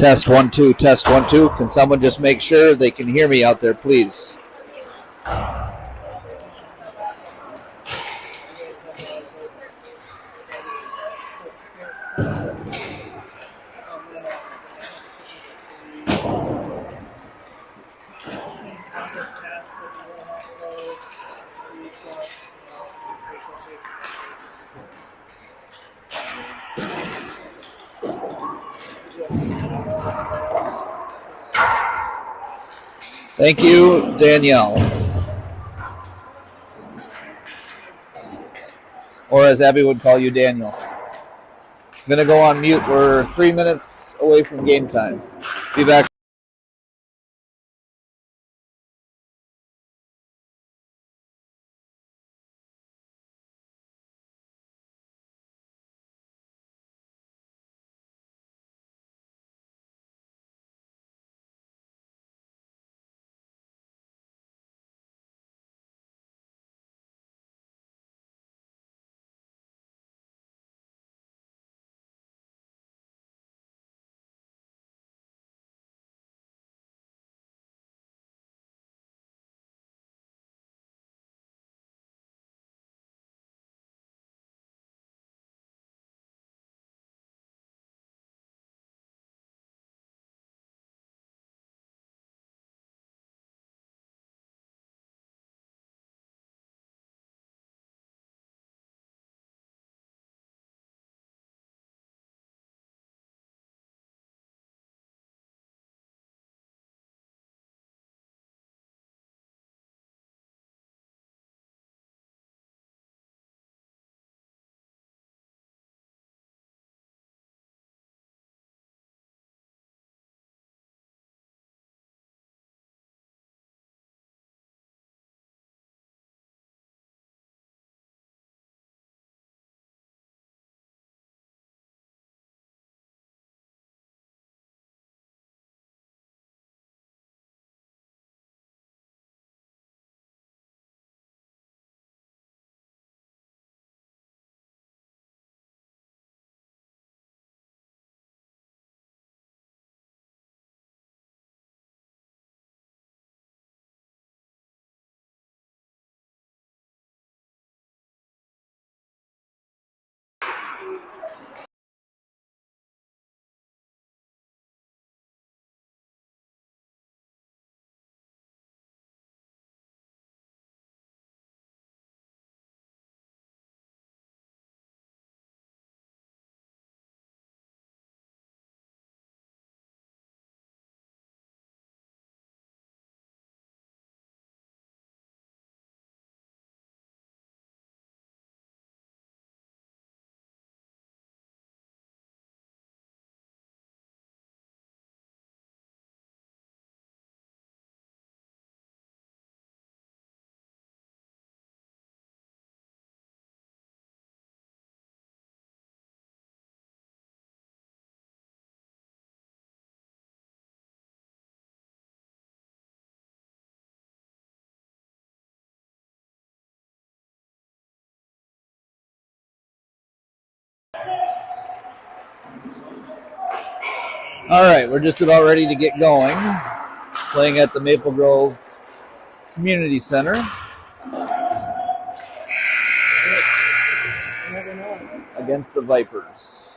Test 1 2, test 1 2. Can someone just make sure they can hear me out there, please? Thank you, Danielle. Or as Abby would call you, Daniel. I'm going to go on mute. We're 3 minutes away from game time. Be back. All right, we're just about ready to get going. Playing at the Maple Grove Community Center against the Vipers.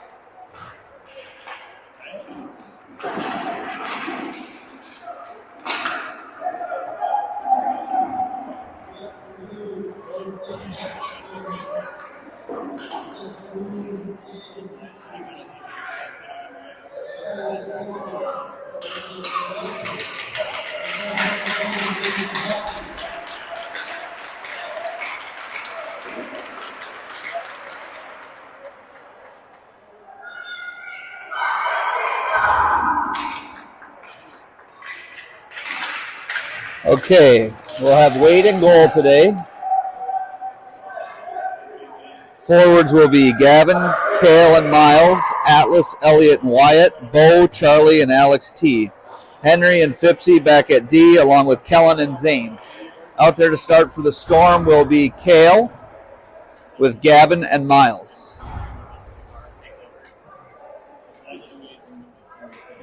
Okay, we'll have Wade in goal today. Forwards will be Gavin, Kale, and Miles, Atlas, Elliott, and Wyatt, Bo, Charlie, and Alex T. Henry and Phipsy back at D, along with Kellen and Zane. Out there to start for the Storm will be Kale with Gavin and Miles.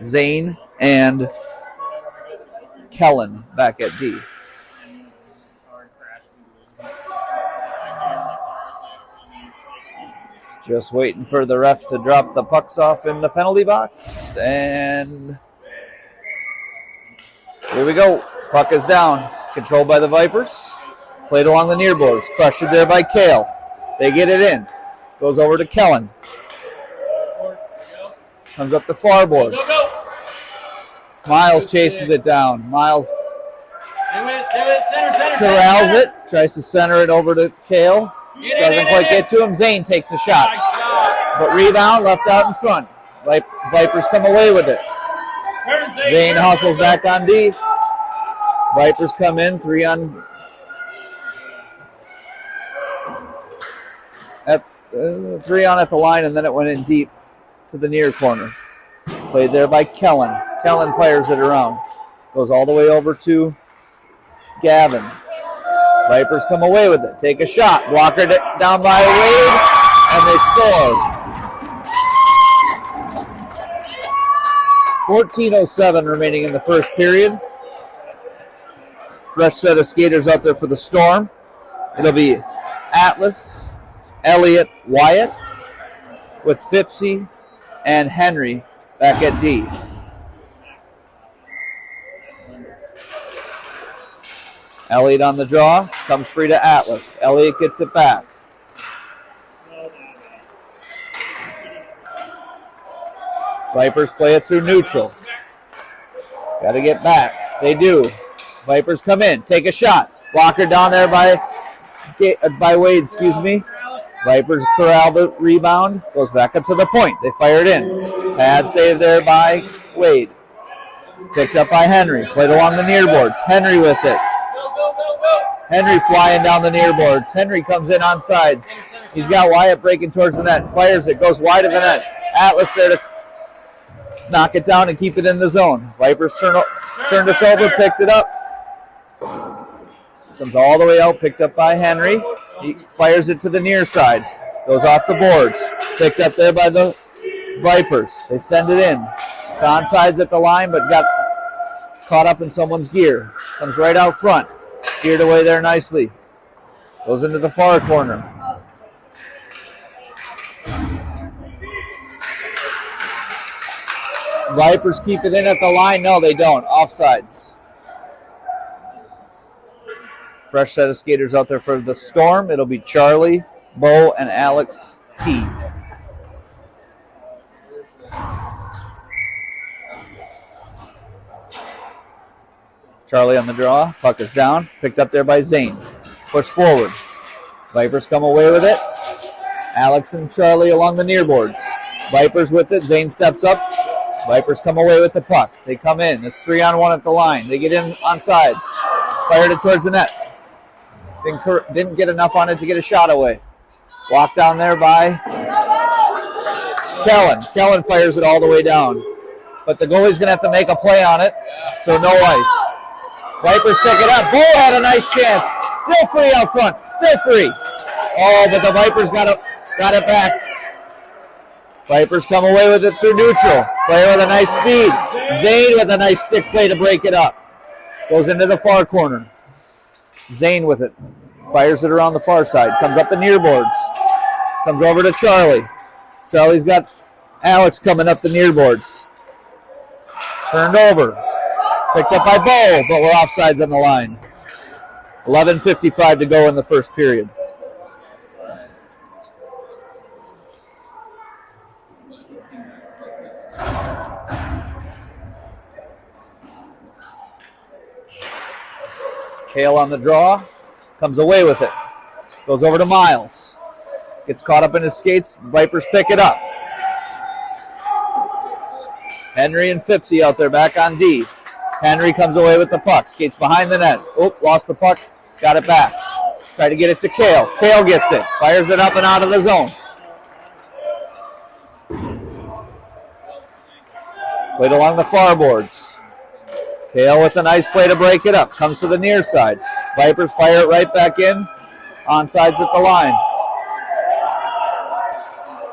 Zane and Kellen back at D. Just waiting for the ref to drop the pucks off in the penalty box. And here we go. Puck is down. Controlled by the Vipers. Played along the near boards. Pressured there by Kale. They get it in. Goes over to Kellen. Comes up the far boards. Miles chases it down. Miles corrals it. Tries to center it over to Kale. Doesn't quite get to him. Zane takes a shot. But rebound left out in front. Vipers come away with it. Zane hustles back on D. Vipers come in. 3 on at the line, and then it went in deep to the near corner. Played there by Kellen. Kellen fires it around. Goes all the way over to Gavin. Vipers come away with it. Take a shot. Blocker down by Wade, and they score. 14:07 remaining in the first period. Fresh set of skaters out there for the Storm. It'll be Atlas, Elliott, Wyatt, with Fipsy and Henry back at D. Elliott on the draw, comes free to Atlas. Elliott gets it back. Vipers play it through neutral. Got to get back. They do. Vipers come in, take a shot. Blocker down there by Wade, Vipers corral the rebound, goes back up to the point. They fire it in. Bad save there by Wade. Picked up by Henry. Played along the near boards. Henry with it. Henry flying down the near boards. Henry comes in on sides. He's got Wyatt breaking towards the net. Fires it. Goes wide of the net. Atlas there to knock it down and keep it in the zone. Vipers turned us over, picked it up. Comes all the way out, picked up by Henry. He fires it to the near side. Goes off the boards. Picked up there by the Vipers. They send it in. It's onsides at the line, but got caught up in someone's gear. Comes right out front. Steered away there nicely. Goes into the far corner. Vipers keep it in at the line. No, they don't. Offsides. Fresh set of skaters out there for the Storm. It'll be Charlie, Bo, and Alex T. Charlie on the draw. Puck is down. Picked up there by Zane. Push forward. Vipers come away with it. Alex and Charlie along the near boards. Vipers with it. Zane steps up. Vipers come away with the puck. They come in. It's 3-on-1 at the line. They get in on sides. Fired it towards the net. Didn't get enough on it to get a shot away. Walked down there by Kellen. Kellen fires it all the way down. But the goalie's going to have to make a play on it, so no ice. Vipers pick it up. Bo had a nice chance. Still free out front. Still free. Oh, but the Vipers got it back. Vipers come away with it through neutral. Player with a nice speed. Zane with a nice stick play to break it up. Goes into the far corner. Zane with it. Fires it around the far side. Comes up the near boards. Comes over to Charlie. Charlie's got Alex coming up the near boards. Turned over. Picked up by Bo, but we're offsides on the line. 11:55 to go in the first period. Kale on the draw. Comes away with it. Goes over to Miles. Gets caught up in his skates. Vipers pick it up. Henry and Fipsy out there back on D. Henry comes away with the puck. Skates behind the net. Oh, lost the puck. Got it back. Try to get it to Kale. Kale gets it. Fires it up and out of the zone. Played along the far boards. Kale with a nice play to break it up. Comes to the near side. Vipers fire it right back in. Onsides at the line.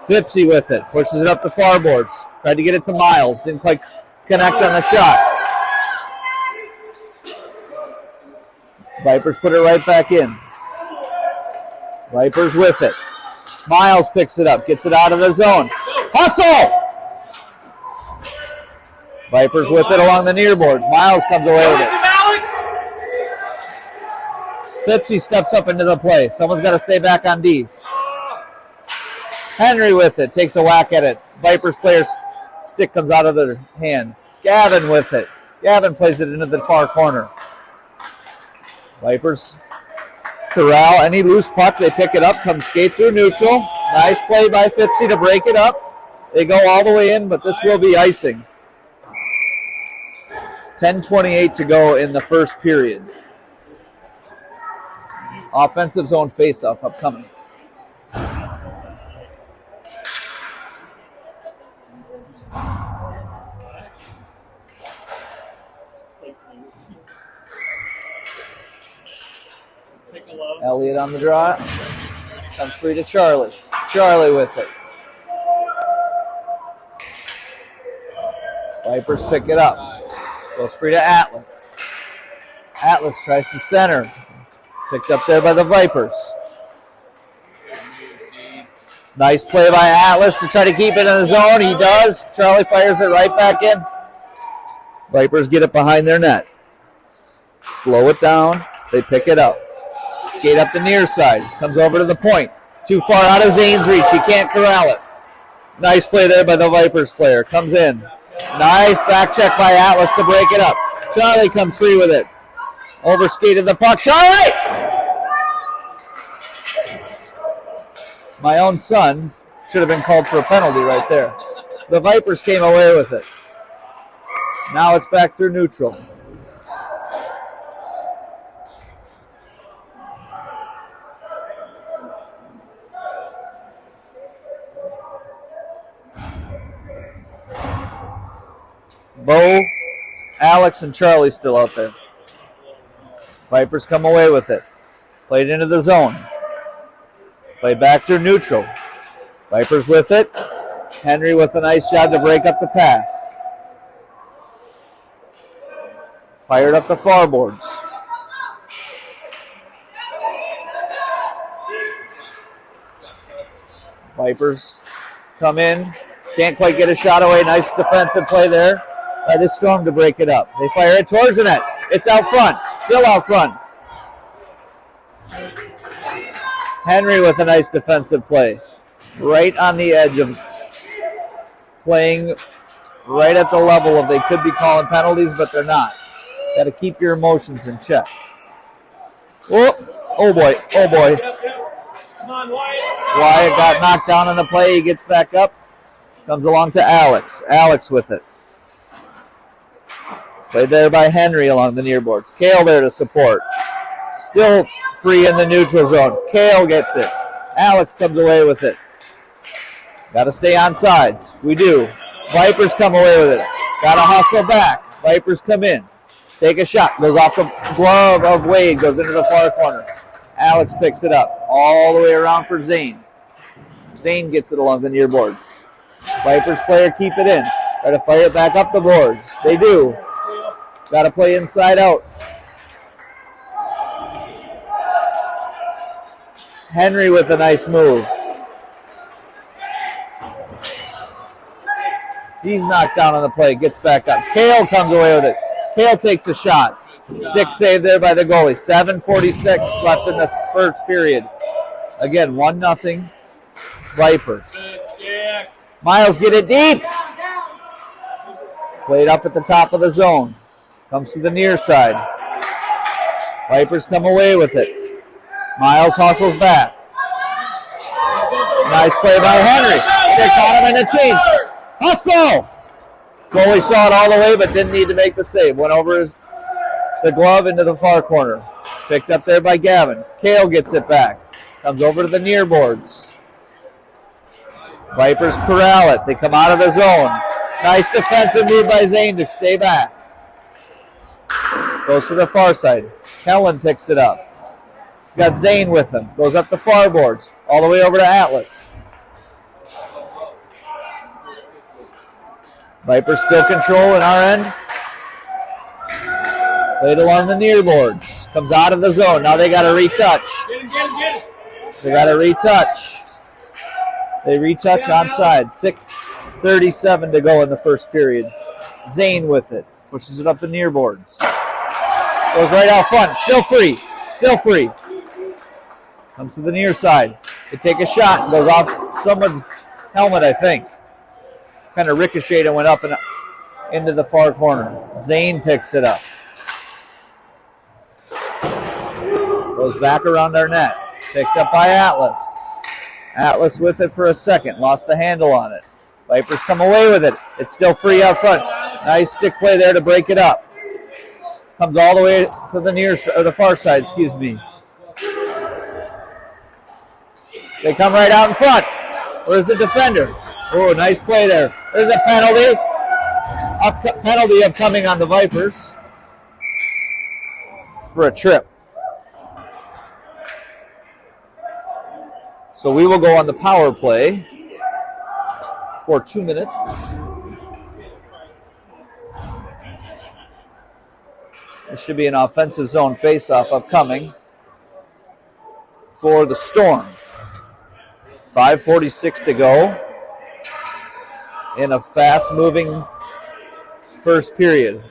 Fipsy with it. Pushes it up the far boards. Tried to get it to Miles. Didn't quite connect on the shot. Vipers put it right back in. Vipers with it. Miles picks it up, gets it out of the zone. Hustle! Vipers with it along the near board. Miles comes away with it. Phipsy steps up into the play. Someone's got to stay back on D. Henry with it, takes a whack at it. Vipers player's stick comes out of their hand. Gavin with it. Gavin plays it into the far corner. Vipers corral any loose puck. They pick it up, come skate through neutral. Nice play by Phipsy to break it up. They go all the way in, but this will be icing. 10:28 to go in the first period. Offensive zone faceoff upcoming. Elliott on the draw. Comes free to Charlie. Charlie with it. Vipers pick it up. Goes free to Atlas. Atlas tries to center. Picked up there by the Vipers. Nice play by Atlas to try to keep it in the zone. He does. Charlie fires it right back in. Vipers get it behind their net. Slow it down. They pick it up. Skate up the near side. Comes over to the point. Too far out of Zane's reach. He can't corral it. Nice play there by the Vipers player. Comes in. Nice back check by Atlas to break it up. Charlie comes free with it. Overskated the puck. Charlie! My own son should have been called for a penalty right there. The Vipers came away with it. Now it's back through neutral. Bo, Alex, and Charlie still out there. Vipers come away with it. Played into the zone. Played back through neutral. Vipers with it. Henry with a nice job to break up the pass. Fired up the far boards. Vipers come in. Can't quite get a shot away. Nice defensive play there by the Storm to break it up. They fire it towards the net. It's out front. Still out front. Henry with a nice defensive play. Right on the edge of playing right at the level of they could be calling penalties, but they're not. Got to keep your emotions in check. Oh boy. Oh boy. Come on, Wyatt. Wyatt got knocked down on the play. He gets back up. Comes along to Alex. Alex with it. Played there by Henry along the near boards. Kale there to support. Still free in the neutral zone. Kale gets it. Alex comes away with it. Got to stay on sides. We do. Vipers come away with it. Got to hustle back. Vipers come in. Take a shot. Goes off the glove of Wade. Goes into the far corner. Alex picks it up. All the way around for Zane. Zane gets it along the near boards. Vipers player keep it in. Try to fire it back up the boards. They do. Got to play inside out. Henry with a nice move. He's knocked down on the play. Gets back up. Kale comes away with it. Kale takes a shot. Stick save there by the goalie. 7:46 left in the first period. Again, 1-0 Vipers. Miles get it deep. Played up at the top of the zone. Comes to the near side. Vipers come away with it. Miles hustles back. Nice play by Henry. They caught him in the change. Hustle! Goalie saw it all the way but didn't need to make the save. Went over the glove into the far corner. Picked up there by Gavin. Kale gets it back. Comes over to the near boards. Vipers corral it. They come out of the zone. Nice defensive move by Zane to stay back. Goes to the far side. Kellen picks it up. He's got Zane with him. Goes up the far boards. All the way over to Atlas. Vipers still control in our end. Played along the near boards. Comes out of the zone. Now they got to retouch. They got to retouch. They retouch onside. 6:37 to go in the first period. Zane with it. Pushes it up the near boards. Goes right out front. Still free. Still free. Comes to the near side. They take a shot. Goes off someone's helmet, I think. Kind of ricocheted and went up and into the far corner. Zane picks it up. Goes back around our net. Picked up by Atlas. Atlas with it for a second. Lost the handle on it. Vipers come away with it. It's still free out front. Nice stick play there to break it up. Comes all the way to the near or the far side, excuse me. They come right out in front. Where's the defender? Oh, nice play there. There's a penalty. Penalty upcoming on the Vipers for a trip. So we will go on the power play for 2 minutes. This should be an offensive zone faceoff upcoming for the Storm. 5:46 to go in a fast-moving first period.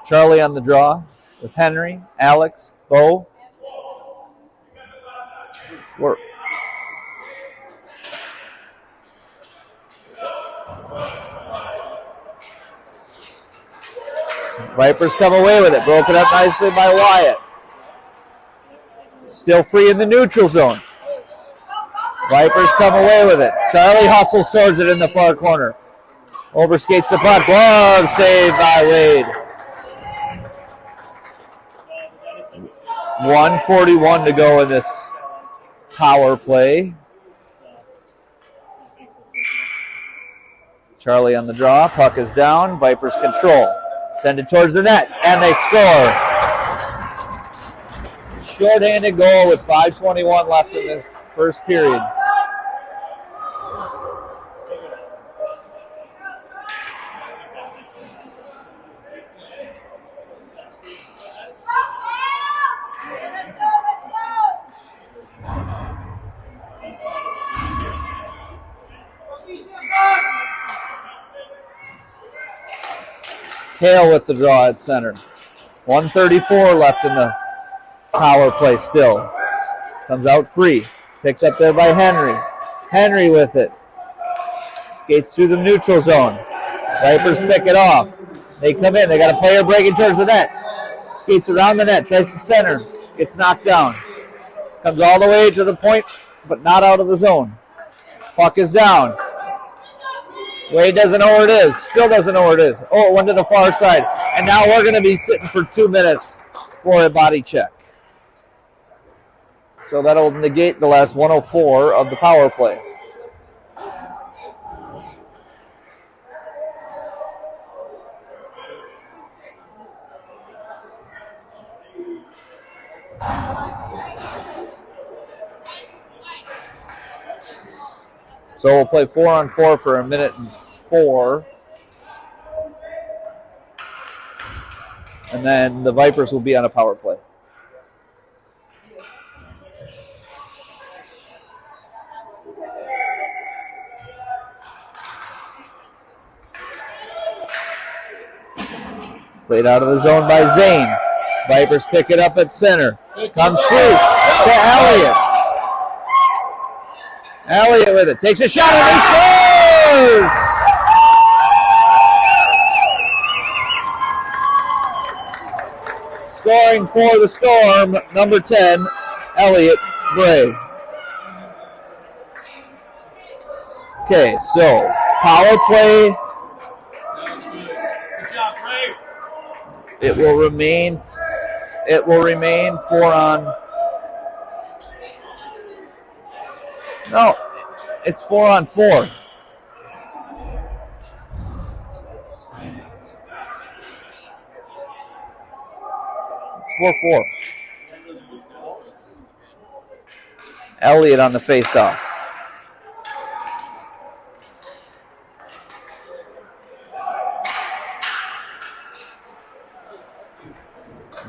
Charlie on the draw with Henry, Alex, Bo. Work. Vipers come away with it. Broken up nicely by Wyatt. Still free in the neutral zone. Vipers come away with it. Charlie hustles towards it in the far corner. Overskates the puck. Glove saved by Wade. 1:41 to go in this power play. Charlie on the draw. Puck is down. Vipers control. Send it towards the net, and they score. Short-handed goal with 5:21 left in the first period. Kale with the draw at center. 1:34 left in the power play still. Comes out free. Picked up there by Henry. Henry with it. Skates through the neutral zone. Vipers pick it off. They come in. They got a player breaking towards the net. Skates around the net. Tries to center. Gets knocked down. Comes all the way to the point, but not out of the zone. Puck is down. Wade doesn't know where it is. Still doesn't know where it is. Oh, it went to the far side. And now we're going to be sitting for 2 minutes for a body check. So that'll negate the last 1:04 of the power play. So we'll play 4-on-4 for 1:04. And then the Vipers will be on a power play. Played out of the zone by Zane. Vipers pick it up at center. Comes through to Elliott. Elliott with it. Takes a shot and he scores! Scoring for the Storm, number 10, Elliott Bray. Okay, so power play. It will remain 4 on. No, it's 4-on-4. It's 4-4. Elliott on the faceoff.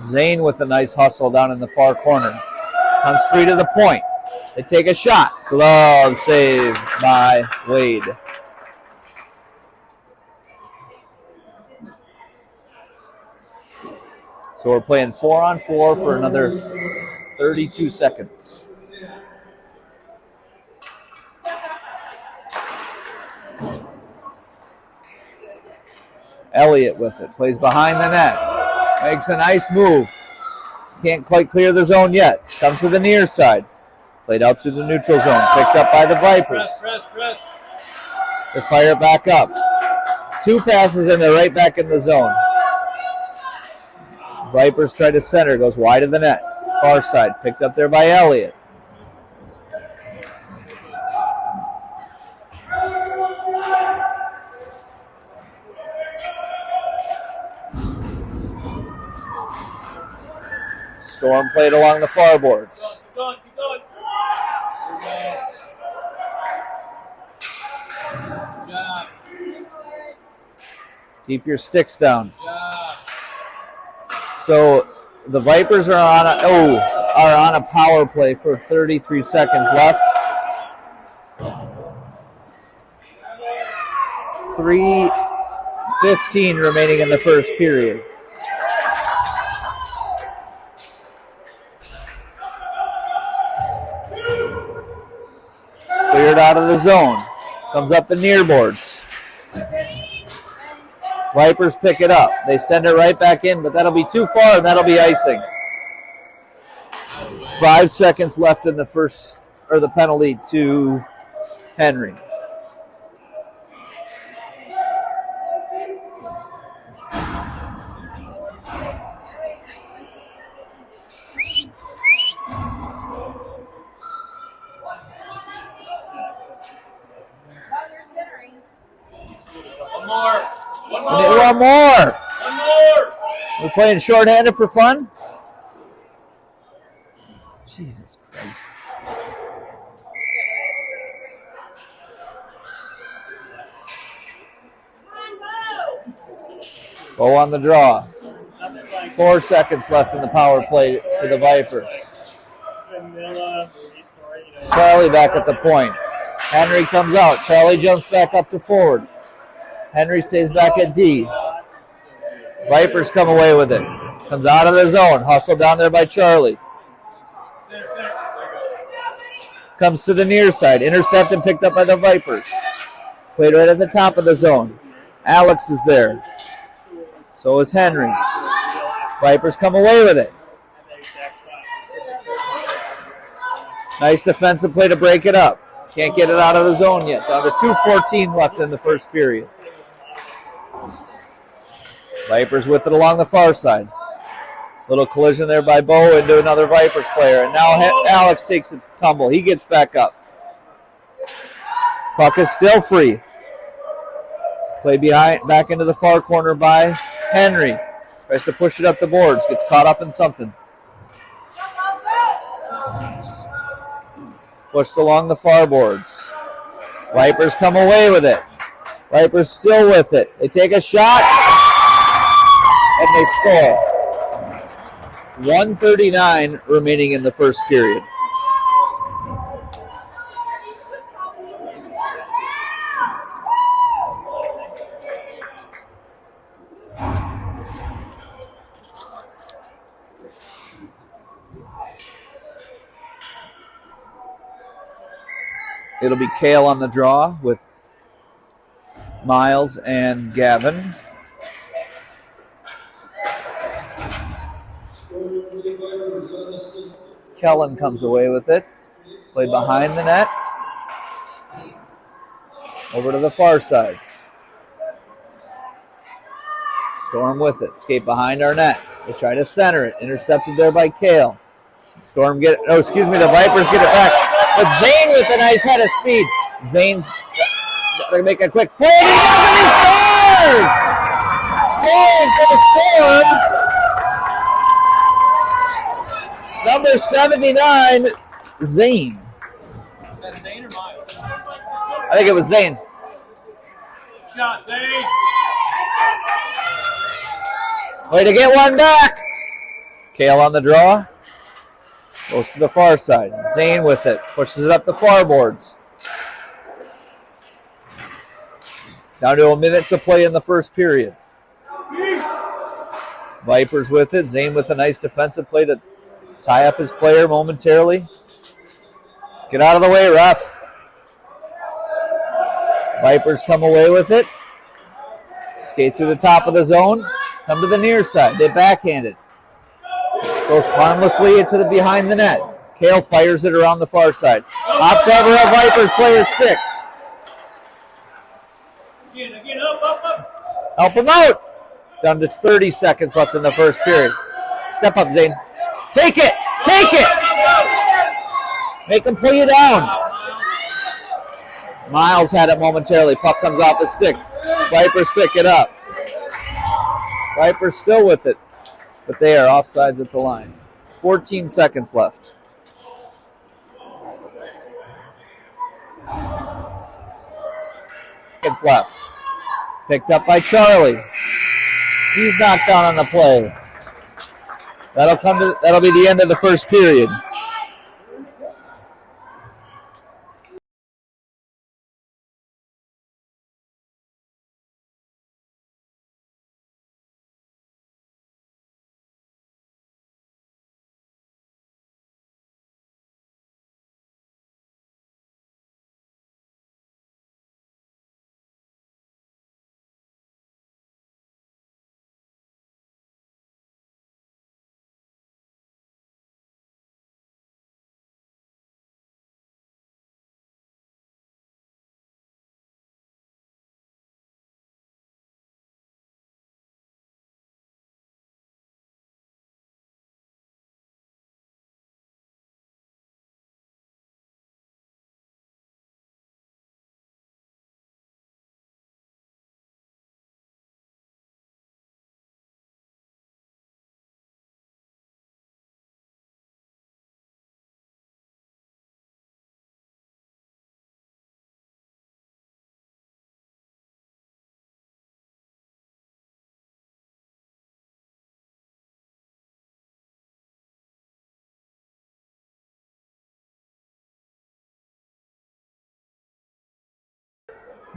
Zane with a nice hustle down in the far corner. Comes free to the point. They take a shot. Glove save by Wade. So we're playing 4-on-4 for another 32 seconds. Elliott with it. Plays behind the net. Makes a nice move. Can't quite clear the zone yet. Comes to the near side. Played out through the neutral zone. Picked up by the Vipers. Press. They fire it back up. 2 passes and they're right back in the zone. Vipers try to center. Goes wide of the net. Far side. Picked up there by Elliott. Storm played along the far boards. Keep going. Good job. Keep your sticks down. Good job. So the Vipers are on a power play for 33 seconds left. 3:15 remaining in the first period. Cleared out of the zone. Comes up the near boards. Vipers pick it up. They send it right back in, but that'll be too far, and that'll be icing. 5 seconds left in the penalty to Henry. One more. We're playing shorthanded for fun? Jesus Christ. Go on the draw. 4 seconds left in the power play for the Vipers. Charlie back at the point. Henry comes out. Charlie jumps back up to forward. Henry stays back at D. Vipers come away with it. Comes out of the zone. Hustled down there by Charlie. Comes to the near side. Intercepted, picked up by the Vipers. Played right at the top of the zone. Alex is there. So is Henry. Vipers come away with it. Nice defensive play to break it up. Can't get it out of the zone yet. Down to 2:14 left in the first period. Vipers with it along the far side. Little collision there by Bo into another Vipers player. And now Alex takes a tumble. He gets back up. Puck is still free. Play back into the far corner by Henry. Tries to push it up the boards. Gets caught up in something. Pushed along the far boards. Vipers come away with it. Vipers still with it. They take a shot. And they score. 1:39 remaining in the first period. It'll be Kale on the draw with Miles and Gavin. Kellen comes away with it. Play behind the net. Over to the far side. Storm with it. Skate behind our net. They try to center it. Intercepted there by Kale. The Vipers get it back. But Zane with a nice head of speed. Zane going to make a quick play. And he does it! He scores! Scoring for the Storm. Number 79, Zane. Is that Zane or Miles? I think it was Zane. Shot, Zane. Way to get one back. Kale on the draw. Goes to the far side. Zane with it. Pushes it up the far boards. Down to a minute to play in the first period. Vipers with it. Zane with a nice defensive play to tie up his player momentarily. Get out of the way, ref. Vipers come away with it. Skate through the top of the zone. Come to the near side. They backhand it. Goes harmlessly into the behind the net. Kale fires it around the far side. Hops over a Vipers player's stick. Again, up. Help him out. Down to 30 seconds left in the first period. Step up, Zane. Take it. Take it. Make him pull you down. Miles had it momentarily. Puck comes off his stick. Vipers pick it up. Vipers still with it, but they are offsides at the line. 14 seconds left. Seconds left. Picked up by Charlie. He's knocked down on the play. That'll be the end of the first period.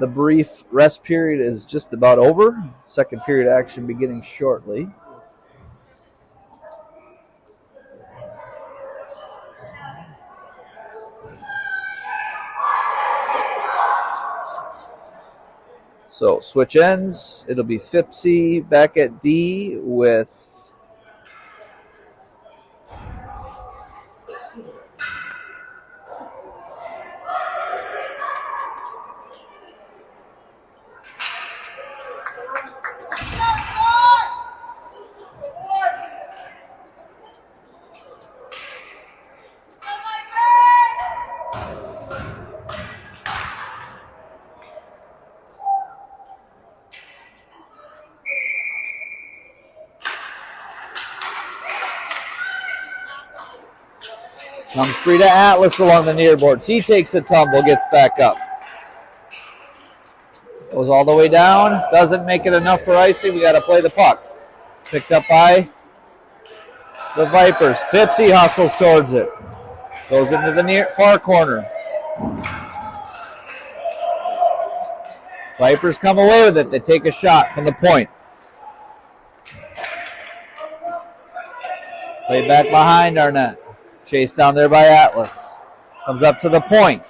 The brief rest period is just about over. Second period action beginning shortly. So switch ends. It'll be Fipsy back at D with comes free to Atlas along the near boards. He takes a tumble, gets back up. Goes all the way down. Doesn't make it enough for icing. We got to play the puck. Picked up by the Vipers. Fipsy hustles towards it. Goes into the near far corner. Vipers come away with it. They take a shot from the point. Play back behind our net. Chased down there by Atlas. Comes up to the point.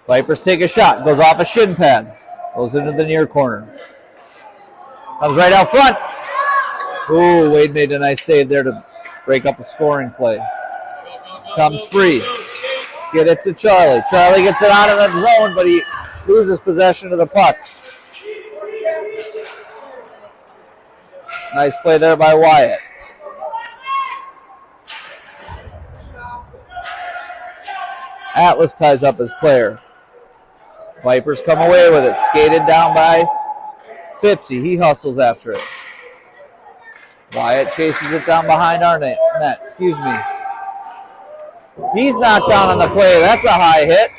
Vipers take a shot. Goes off a shin pad. Goes into the near corner. Comes right out front. Ooh, Wade made a nice save there to break up a scoring play. Comes free. Get it to Charlie. Charlie gets it out of the zone, but he loses possession of the puck. Nice play there by Wyatt. Atlas ties up his player. Vipers come away with it. Skated down by Fipsy. He hustles after it. Wyatt chases it down behind our net. Excuse me. He's knocked down on the play. That's a high hit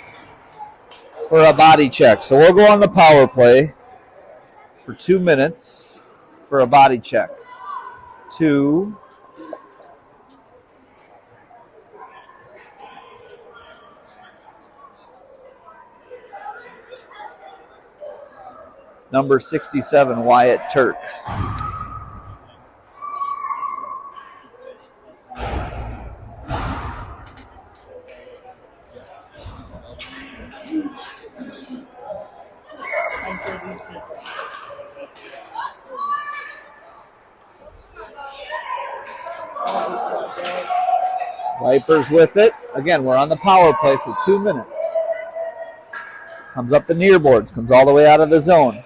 for a body check. So we'll go on the power play for 2 minutes for a body check. 2 number 67, Wyatt Turk. Vipers with it. Again, we're on the power play for 2 minutes. Comes up the near boards. Comes all the way out of the zone.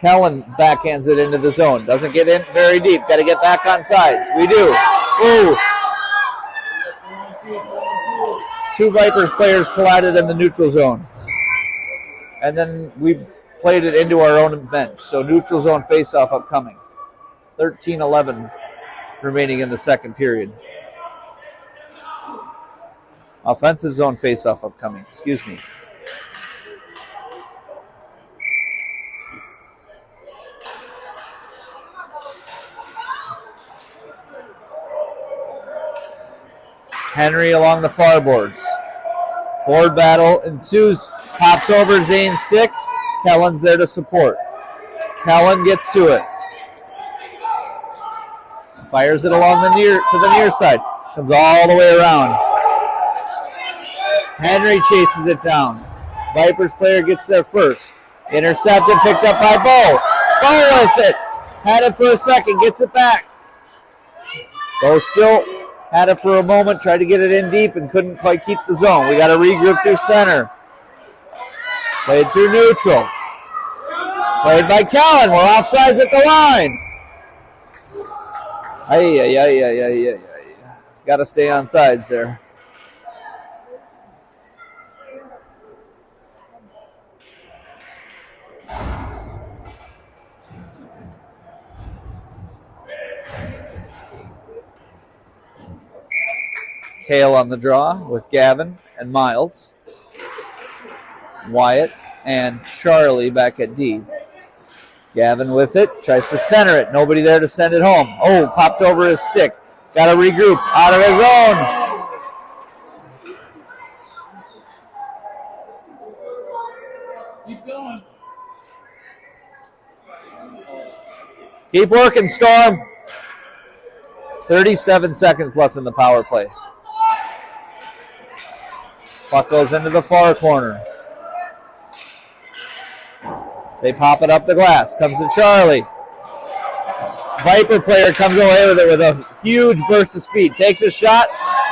Kellen backhands it into the zone. Doesn't get in very deep. Got to get back on sides. We do. Ooh. 2 Vipers players collided in the neutral zone. And then we played it into our own bench. So neutral zone faceoff upcoming. 13-11 remaining in the second period. Offensive zone faceoff upcoming. Excuse me. Henry along the far boards. Board battle ensues. Pops over Zane's stick. Kellen's there to support. Kellen gets to it. Fires it along the near side. Comes all the way around. Henry chases it down. Vipers player gets there first. Intercepted, picked up by Bo. Bo with it. Had it for a second, gets it back. Bo still had it for a moment, tried to get it in deep and couldn't quite keep the zone. We got to regroup through center. Played through neutral. Played by Kellen. We're offsides at the line. Ay. Got to stay on sides there. Kale on the draw with Gavin and Miles. Wyatt and Charlie back at D. Gavin with it. Tries to center it. Nobody there to send it home. Oh, popped over his stick. Got to regroup. Out of his own. Keep going. Keep working, Storm. 37 seconds left in the power play. Puck goes into the far corner. They pop it up the glass. Comes to Charlie. Viper player comes away with it with a huge burst of speed. Takes a shot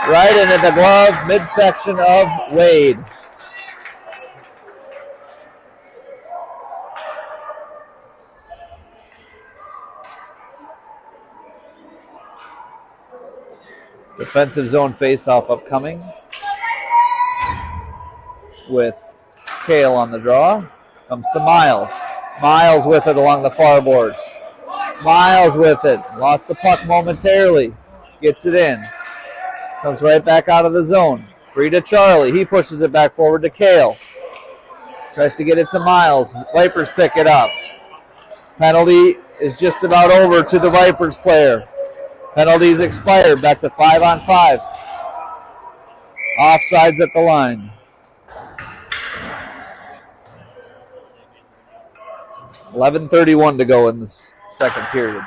right into the glove midsection of Wade. Defensive zone faceoff upcoming with Kale on the draw. Comes to Miles. Miles with it along the far boards. Miles with it. Lost the puck momentarily. Gets it in. Comes right back out of the zone. Free to Charlie. He pushes it back forward to Kale. Tries to get it to Miles. Vipers pick it up. Penalty is just about over to the Vipers player. Penalties expired. Back to 5-on-5. Offsides at the line. 11:31 to go in this second period.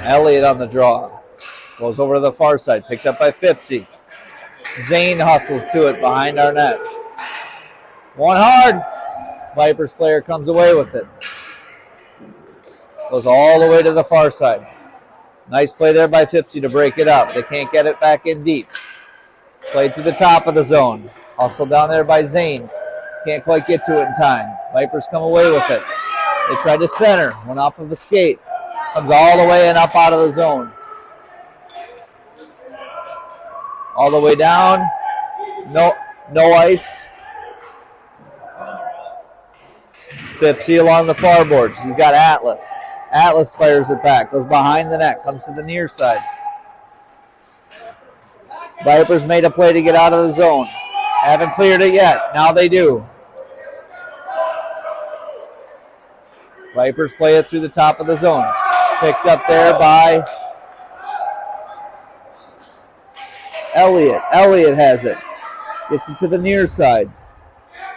Elliott on the draw. Goes over to the far side. Picked up by Fipsy. Zane hustles to it behind our net. One hard. Vipers player comes away with it. Goes all the way to the far side. Nice play there by Fipsy to break it up. They can't get it back in deep. Played to the top of the zone. Hustle down there by Zane. Can't quite get to it in time. Vipers come away with it. They tried to center. Went off of a skate. Comes all the way and up out of the zone. All the way down. No ice. Fipsy along the far boards. He's got Atlas. Atlas fires it back. Goes behind the net. Comes to the near side. Vipers made a play to get out of the zone. Haven't cleared it yet. Now they do. Vipers play it through the top of the zone. Picked up there by Elliott. Elliott has it. Gets it to the near side.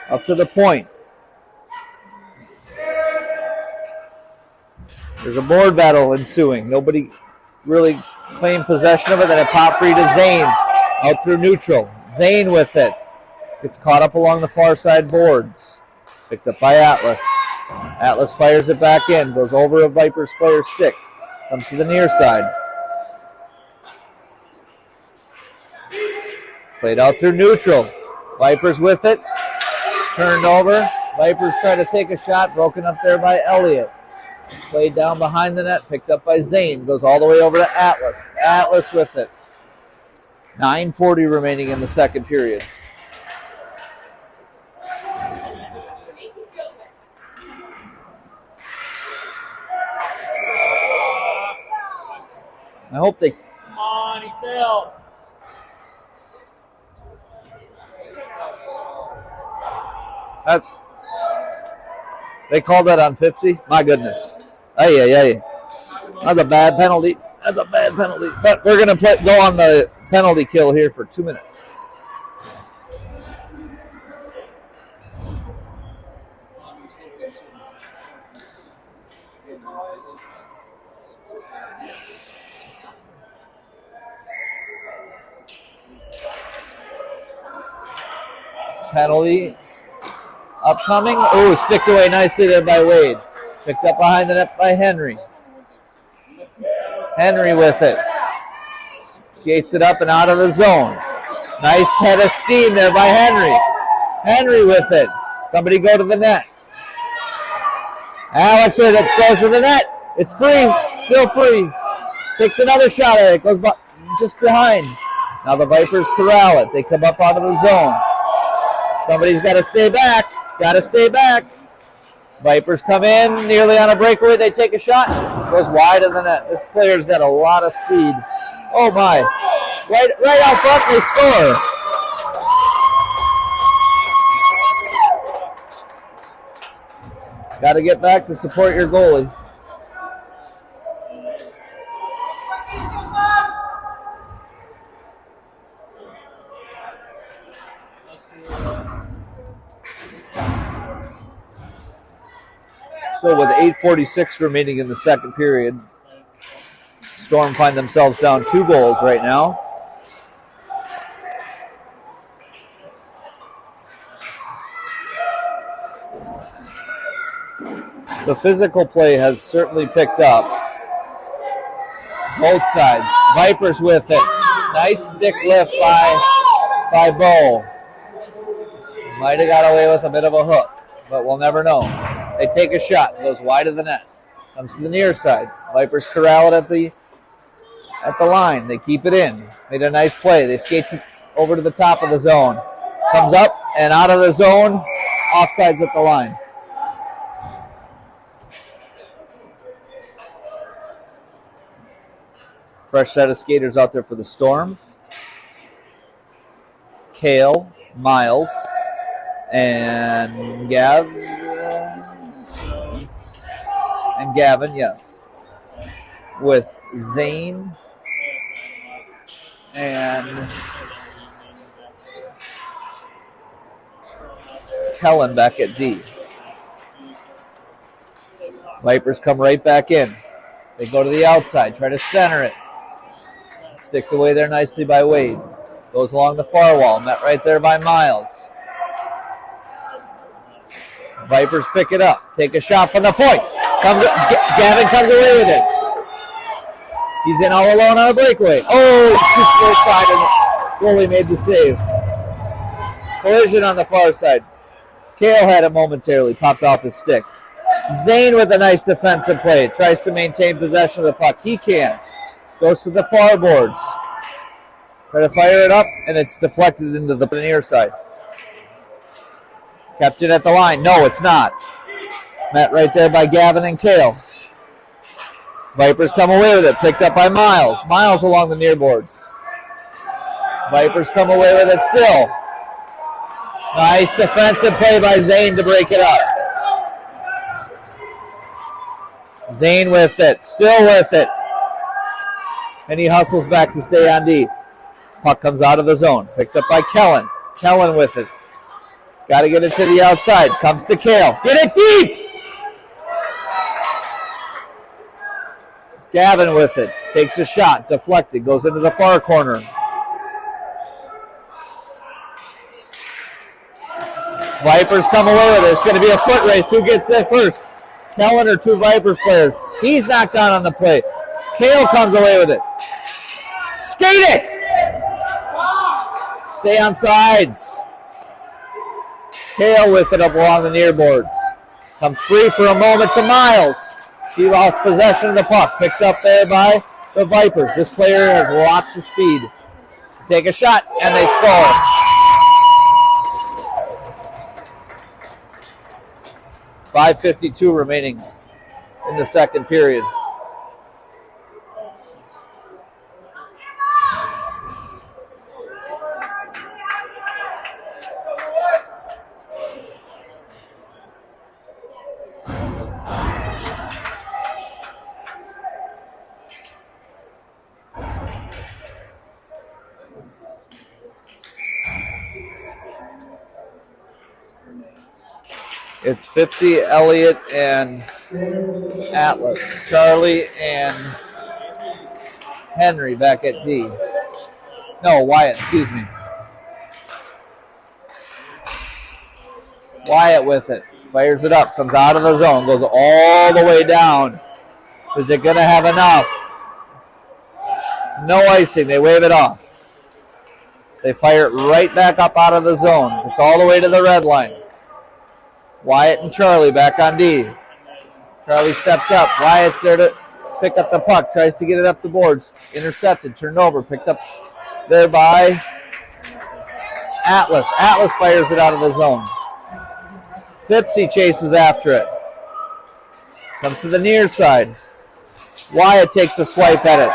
Up to the point. There's a board battle ensuing. Nobody really claimed possession of it. Then it popped free to Zane. Out through neutral. Zane with it. Gets caught up along the far side boards. Picked up by Atlas. Atlas fires it back in. Goes over a Vipers player's stick. Comes to the near side. Played out through neutral. Vipers with it. Turned over. Vipers try to take a shot. Broken up there by Elliott. Played down behind the net. Picked up by Zane. Goes all the way over to Atlas. Atlas with it. 9:40 remaining in the second period. I hope they... Come on, he fell. They called that on Fipsy? My goodness. Ay. That's a bad penalty. But we're going to go on the penalty kill here for 2 minutes. Penalty upcoming. Oh, sticked away nicely there by Wade. Picked up behind the net by Henry. Henry with it. Skates it up and out of the zone. Nice head of steam there by Henry. Henry with it. Somebody go to the net. Alex with it. Goes to the net. It's free. Still free. Takes another shot at it. Goes just behind. Now the Vipers corral it. They come up out of the zone. Somebody's got to stay back. Vipers come in, nearly on a breakaway. They take a shot. Goes wide of the net. This player's got a lot of speed. Oh, my. Right out front, they score. Got to get back to support your goalie. So with 8:46 remaining in the second period, Storm find themselves down 2 goals right now. The physical play has certainly picked up. Both sides. Vipers with it. Nice stick lift by Bo. Might have got away with a bit of a hook, but we'll never know. They take a shot. Goes wide of the net. Comes to the near side. Vipers corral it at the line. They keep it in. Made a nice play. They skate over to the top of the zone. Comes up and out of the zone. Offsides at the line. Fresh set of skaters out there for the Storm. Kale, Miles, and Gavin, yes. With Zane and Kellen back at D. Vipers come right back in. They go to the outside, try to center it. Sticked away there nicely by Wade. Goes along the far wall, met right there by Miles. Vipers pick it up, take a shot from the point. Gavin comes away with it. He's in all alone on a breakaway. Oh, shoots to the side, and the goalie made the save. Collision on the far side. Kale had it momentarily, popped off his stick. Zane with a nice defensive play. Tries to maintain possession of the puck. He can. Goes to the far boards. Try to fire it up, and it's deflected into the near side. Kept it at the line. No, it's not. Met right there by Gavin and Kale. Vipers come away with it. Picked up by Miles. Miles along the near boards. Vipers come away with it still. Nice defensive play by Zane to break it up. Zane with it, still with it. And he hustles back to stay on D. Puck comes out of the zone. Picked up by Kellen. Kellen with it. Got to get it to the outside. Comes to Kale. Get it deep! Gavin with it. Takes a shot. Deflected. Goes into the far corner. Vipers come away with it. It's going to be a foot race. Who gets there first? Kellen or two Vipers players. He's knocked down on the play. Kale comes away with it. Skate it! Stay on sides. Kale with it up along the near boards. Comes free for a moment to Miles. He lost possession of the puck. Picked up there by the Vipers. This player has lots of speed. Take a shot, and they score. .552 remaining in the second period. It's Fipsy, Elliott, and Atlas. Charlie and Henry back at D. No, Wyatt, excuse me. Wyatt with it. Fires it up. Comes out of the zone. Goes all the way down. Is it going to have enough? No icing. They wave it off. They fire it right back up out of the zone. It's all the way to the red line. Wyatt and Charlie back on D. Charlie steps up. Wyatt's there to pick up the puck. Tries to get it up the boards. Intercepted. Turned over. Picked up there by Atlas. Atlas fires it out of the zone. Fipsy chases after it. Comes to the near side. Wyatt takes a swipe at it.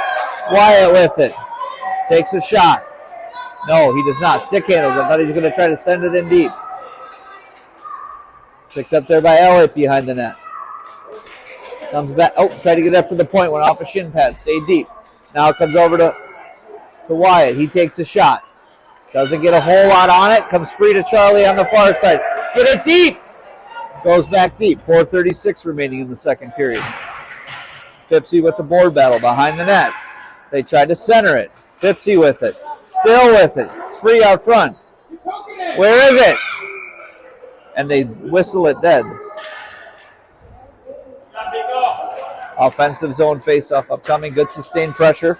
Wyatt with it. Takes a shot. No, he does not. Stick handles. I thought he was going to try to send it in deep. Picked up there by Elliott behind the net. Comes back. Oh, tried to get up to the point. Went off a shin pad. Stayed deep. Now it comes over to Wyatt. He takes a shot. Doesn't get a whole lot on it. Comes free to Charlie on the far side. Get it deep. Goes back deep. 4:36 remaining in the second period. Fipsy with the board battle behind the net. They tried to center it. Fipsy with it. Still with it. It's free out front. Where is it? And they whistle it dead. Offensive zone face-off upcoming. Good sustained pressure.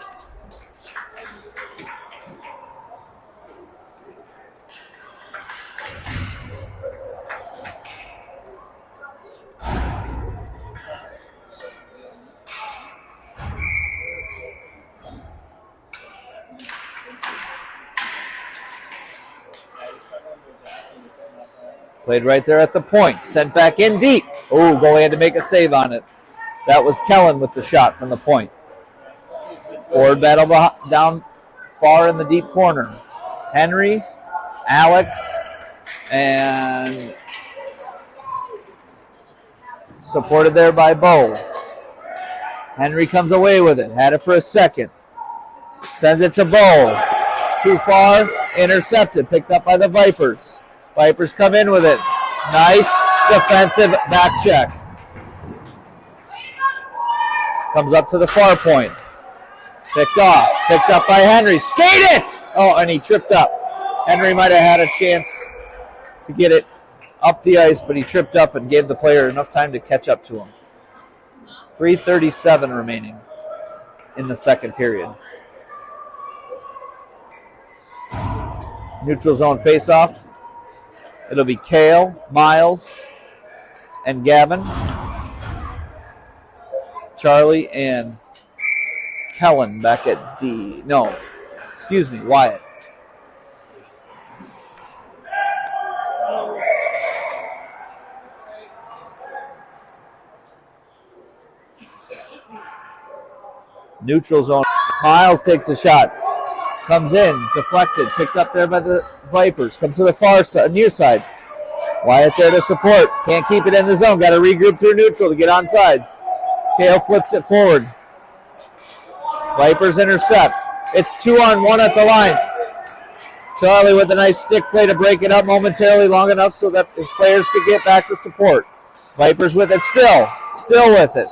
Played right there at the point. Sent back in deep. Oh, goalie had to make a save on it. That was Kellen with the shot from the point. Board battle down far in the deep corner. Henry, Alex, and supported there by Bo. Henry comes away with it. Had it for a second. Sends it to Bo. Too far. Intercepted. Picked up by the Vipers. Vipers come in with it. Nice defensive back check. Comes up to the far point. Picked off. Picked up by Henry. Skate it! Oh, and he tripped up. Henry might have had a chance to get it up the ice, but he tripped up and gave the player enough time to catch up to him. 3:37 remaining in the second period. Neutral zone face-off. It'll be Kale, Miles, and Gavin. Charlie and Kellen back at D. No, excuse me, Wyatt. Neutral zone. Miles takes a shot. Comes in, deflected, picked up there by the Vipers. Comes to the far side, near side. Wyatt there to support. Can't keep it in the zone. Got to regroup through neutral to get on sides. Kale flips it forward. Vipers intercept. It's 2-on-1 at the line. Charlie with a nice stick play to break it up momentarily long enough so that his players could get back to support. Vipers with it still with it.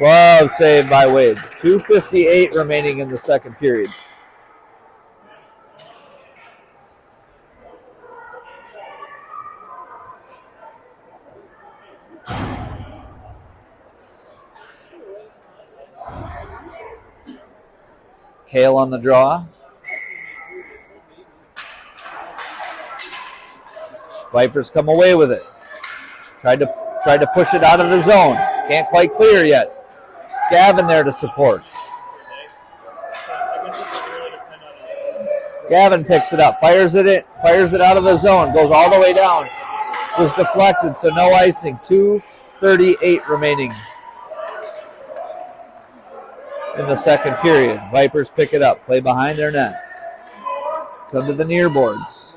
Glove save by Wade. 2:58 remaining in the second period. Kale on the draw. Vipers come away with it. Tried to push it out of the zone. Can't quite clear yet. Gavin there to support. Gavin picks it up, fires it out of the zone, goes all the way down. Was deflected, so no icing. 2:38 remaining in the second period. Vipers pick it up, play behind their net. Come to the near boards.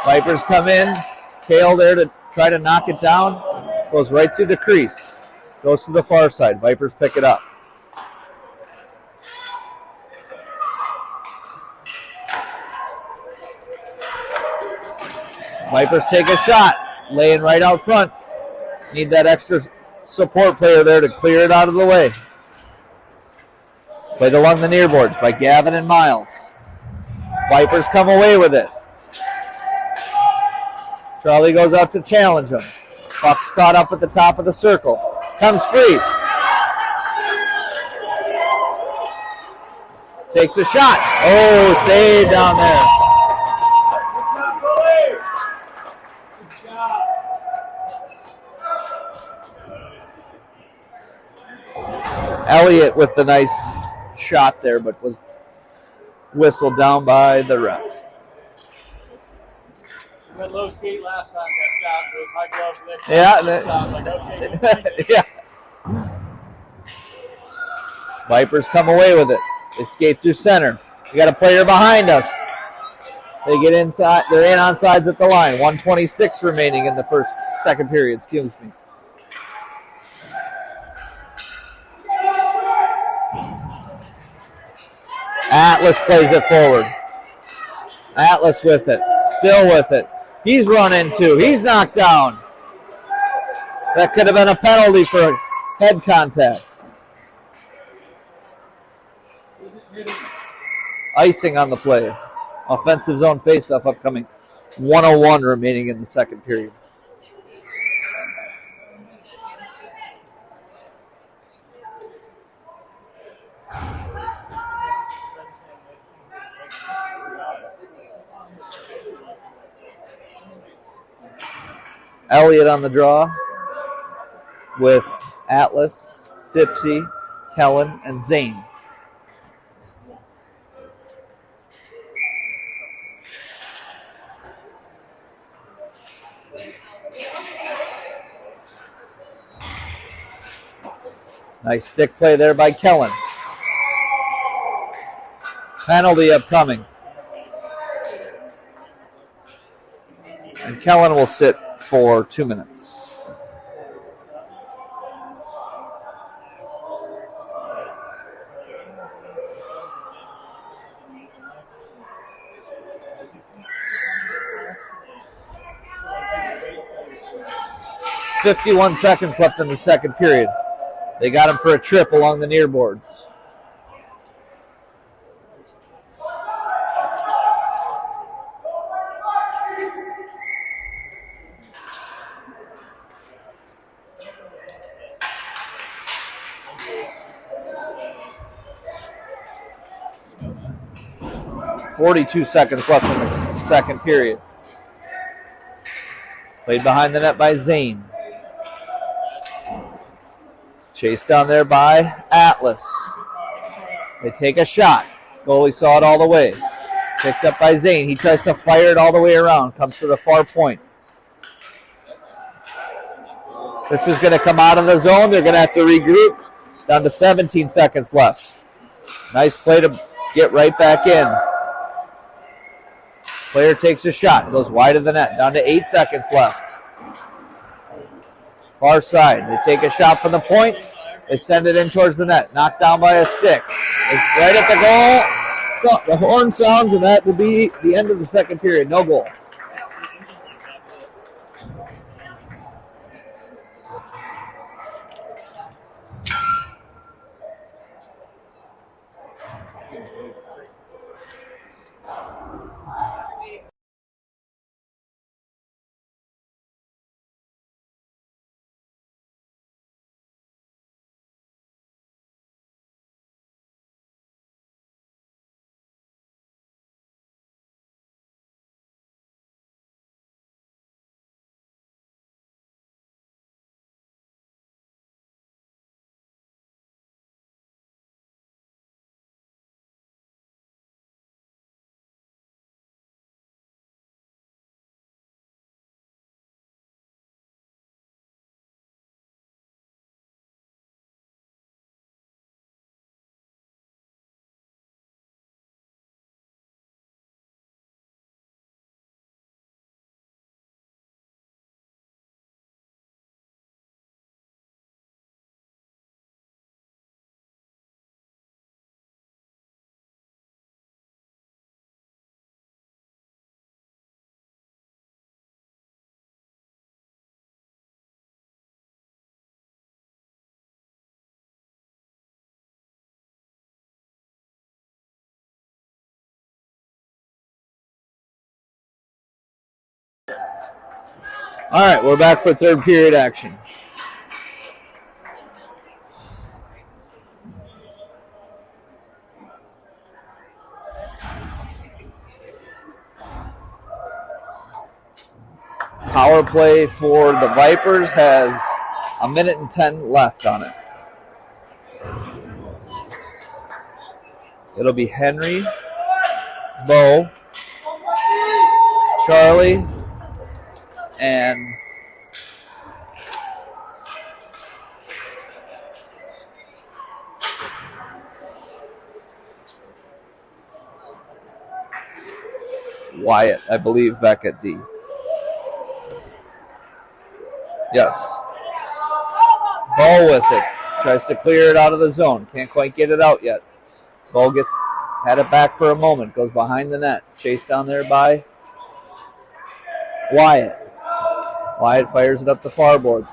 Vipers come in. Kale there to try to knock it down. Goes right through the crease. Goes to the far side. Vipers pick it up. Vipers take a shot. Laying right out front. Need that extra support player there to clear it out of the way. Played along the near boards by Gavin and Miles. Vipers come away with it. Charlie goes out to challenge him. Puck's caught up at the top of the circle. Comes free. Takes a shot. Oh, save down there. Elliott with the nice shot there, but was whistled down by the ref. Went low skate last time, got stopped. It was high glove. Yeah. Yeah. Vipers come away with it. They skate through center. We got a player behind us. They get inside. They're in on sides at the line. 1:26 remaining in the second period. Excuse me. Atlas plays it forward. Atlas with it. Still with it. He's run into. He's knocked down. That could have been a penalty for head contact. Icing on the play. Offensive zone faceoff upcoming. 1:01 remaining in the second period. Elliott on the draw with Atlas, Fipsy, Kellen, and Zane. Nice stick play there by Kellen. Penalty upcoming. And Kellen will sit for 2 minutes. .51 seconds left in the second period. They got him for a trip along the near boards. .42 seconds left in the second period. Played behind the net by Zane. Chased down there by Atlas. They take a shot. Goalie saw it all the way. Picked up by Zane. He tries to fire it all the way around. Comes to the far point. This is going to come out of the zone. They're going to have to regroup. Down to 17 seconds left. Nice play to get right back in. Player takes a shot, goes wide of the net. Down to 8 seconds left. Far side. They take a shot from the point. They send it in towards the net. Knocked down by a stick. It's right at the goal. So the horn sounds, and that will be the end of the second period. No goal. All right, we're back for third period action. Power play for the Vipers has 1:10 left on it. It'll be Henry, Bo, Charlie, and Wyatt, I believe, back at D. Yes. Bo with it. Tries to clear it out of the zone. Can't quite get it out yet. Bo had it back for a moment. Goes behind the net. Chased down there by Wyatt. Wyatt fires it up the far boards.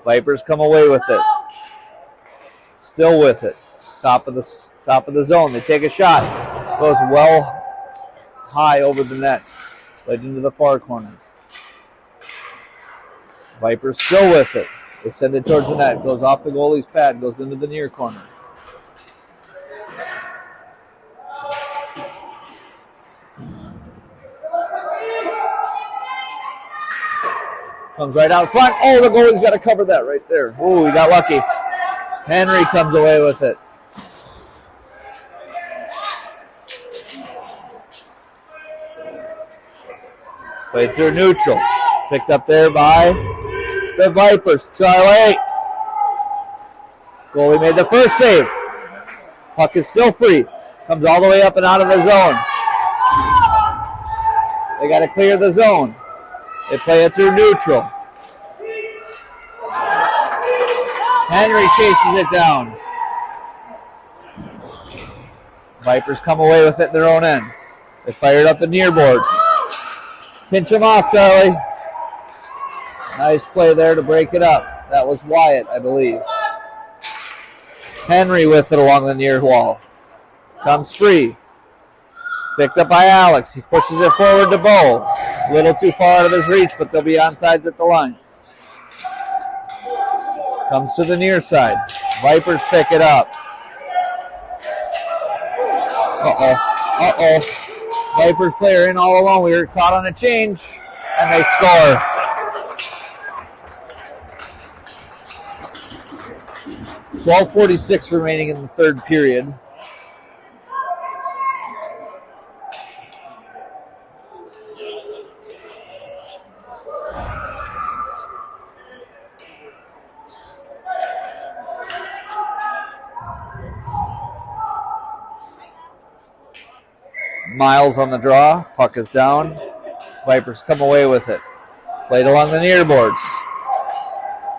Vipers come away with it. Still with it. Top of the zone. They take a shot. Goes well high over the net. Right into the far corner. Vipers still with it. They send it towards the net. Goes off the goalie's pad. Goes into the near corner. Comes right out front. Oh, the goalie's got to cover that right there. Oh, he got lucky. Henry comes away with it. Played through neutral. Picked up there by the Vipers. Charlie. Goalie made the first save. Puck is still free. Comes all the way up and out of the zone. They got to clear the zone. They play it through neutral. Henry chases it down. Vipers come away with it in their own end. They fired up the near boards. Pinch him off, Charlie. Nice play there to break it up. That was Wyatt, I believe. Henry with it along the near wall. Comes free. Picked up by Alex. He pushes it forward to Bo. A little too far out of his reach, but they'll be onside at the line. Comes to the near side. Vipers pick it up. Vipers player in all alone. We were caught on a change, and they score. .12:46 remaining in the third period. Miles on the draw. Puck is down. Vipers come away with it. Played along the near boards.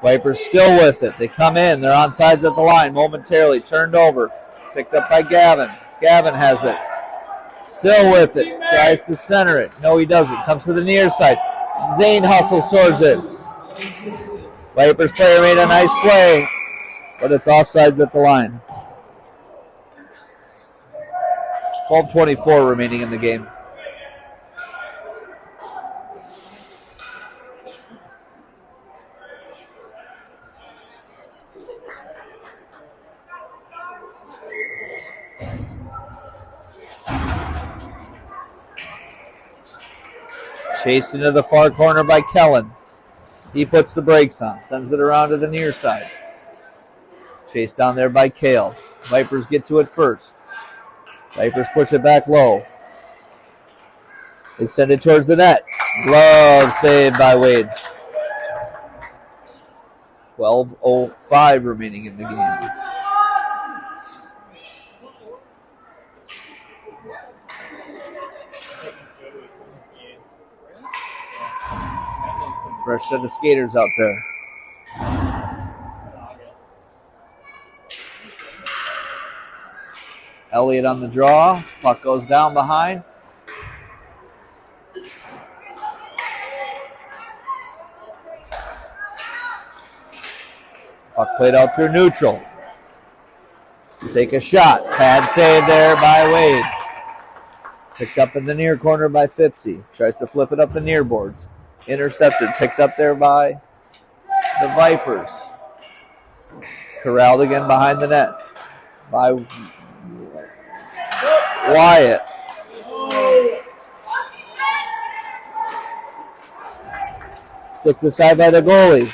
Vipers still with it. They come in. They're on sides at the line momentarily. Turned over. Picked up by Gavin. Gavin has it. Still with it. Tries to center it. No, he doesn't. Comes to the near side. Zane hustles towards it. Vipers player made a nice play, but it's offsides at the line. 12:24 remaining in the game. Chased into the far corner by Kellen. He puts the brakes on, sends it around to the near side. Chased down there by Kale. Vipers get to it first. Vipers push it back low. They send it towards the net. Glove saved by Wade. 12:05 remaining in the game. Fresh set of skaters out there. Elliott on the draw. Puck goes down behind. Puck played out through neutral. Take a shot. Pad save there by Wade. Picked up in the near corner by Fipsy. Tries to flip it up the near boards. Intercepted. Picked up there by the Vipers. Corralled again behind the net by Wyatt. Stick aside by the goalie.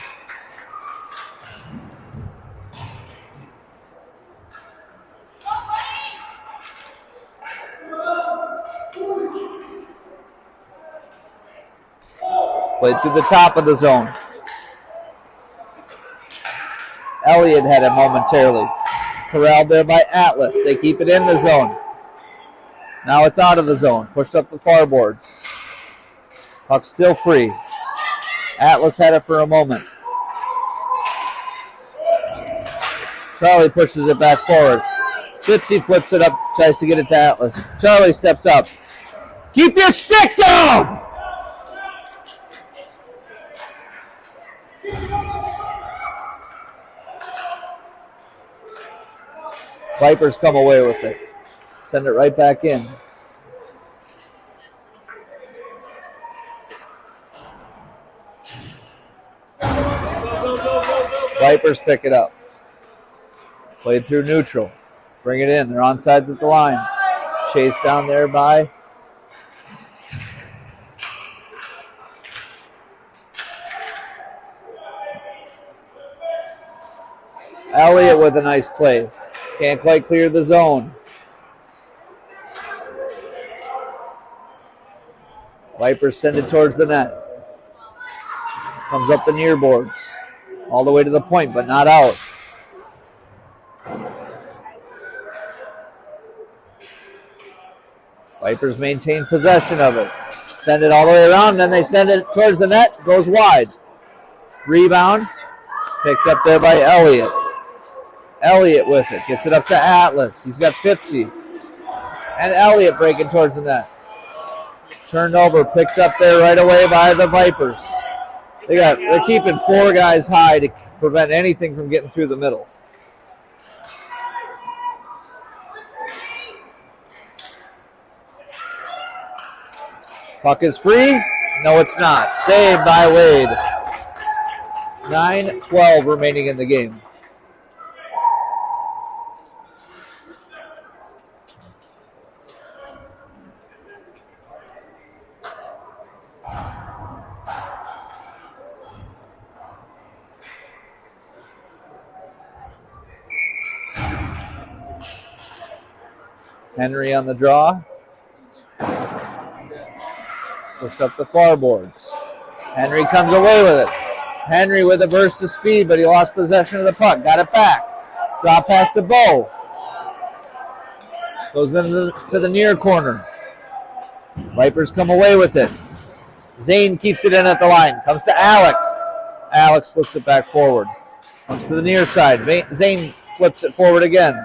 Played through the top of the zone. Elliott had it momentarily. Corralled there by Atlas. They keep it in the zone. Now it's out of the zone. Pushed up the far boards. Puck still free. Atlas had it for a moment. Charlie pushes it back forward. Fipsy flips it up, tries to get it to Atlas. Charlie steps up. Keep your stick down! Vipers come away with it. Send it right back in. Vipers pick it up. Played through neutral. Bring it in. They're on sides at the line. Chased down there by Elliott with a nice play. Can't quite clear the zone. Vipers send it towards the net. Comes up the near boards. All the way to the point, but not out. Vipers maintain possession of it. Send it all the way around, then they send it towards the net. Goes wide. Rebound. Picked up there by Elliott. Elliott with it. Gets it up to Atlas. He's got Fipsy. And Elliott breaking towards the net. Turned over. Picked up there right away by the Vipers. They're keeping four guys high to prevent anything from getting through the middle. Puck is free. No, it's not. Saved by Wade. 9:12 remaining in the game. Henry on the draw. Pushed up the far boards. Henry comes away with it. Henry with a burst of speed, but he lost possession of the puck. Got it back. Drop past the Bow. Goes into the near corner. Vipers come away with it. Zane keeps it in at the line. Comes to Alex. Alex flips it back forward. Comes to the near side. Zane flips it forward again.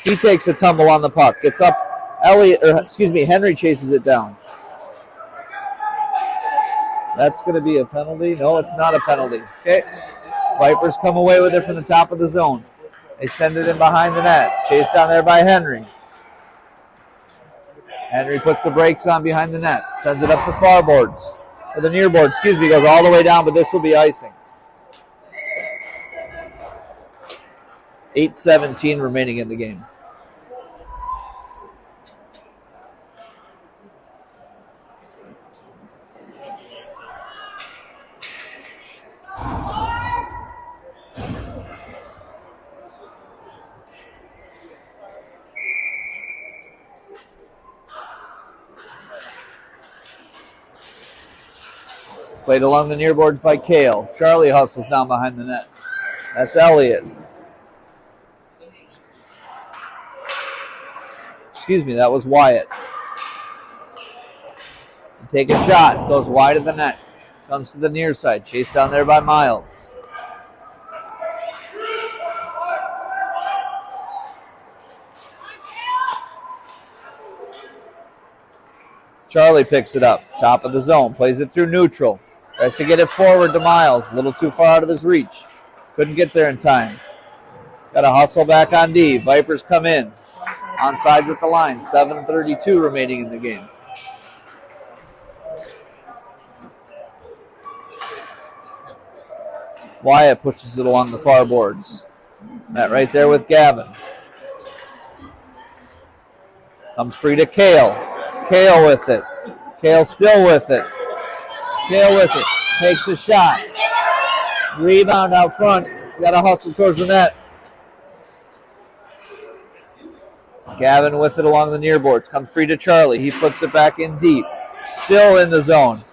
He takes a tumble on the puck. Gets up. Henry chases it down. That's going to be a penalty. No, it's not a penalty. Okay. Vipers come away with it from the top of the zone. They send it in behind the net. Chased down there by Henry. Henry puts the brakes on behind the net. Sends it up the far boards. Or the near boards, goes all the way down, but this will be icing. 8:17 remaining in the game. Played along the near boards by Kale. Charlie hustles down behind the net. That's Elliott. That was Wyatt. Take a shot. Goes wide of the net. Comes to the near side. Chased down there by Miles. Charlie picks it up. Top of the zone. Plays it through neutral. Tries to get it forward to Miles. A little too far out of his reach. Couldn't get there in time. Got to hustle back on D. Vipers come in. Onsides at the line. 7:32 remaining in the game. Wyatt pushes it along the far boards. Met right there with Gavin. Comes free to Kale. Kale with it. Kale still with it. Kale with it. Takes a shot. Rebound out front. Got to hustle towards the net. Gavin with it along the near boards. Comes free to Charlie. He flips it back in deep. Still in the zone.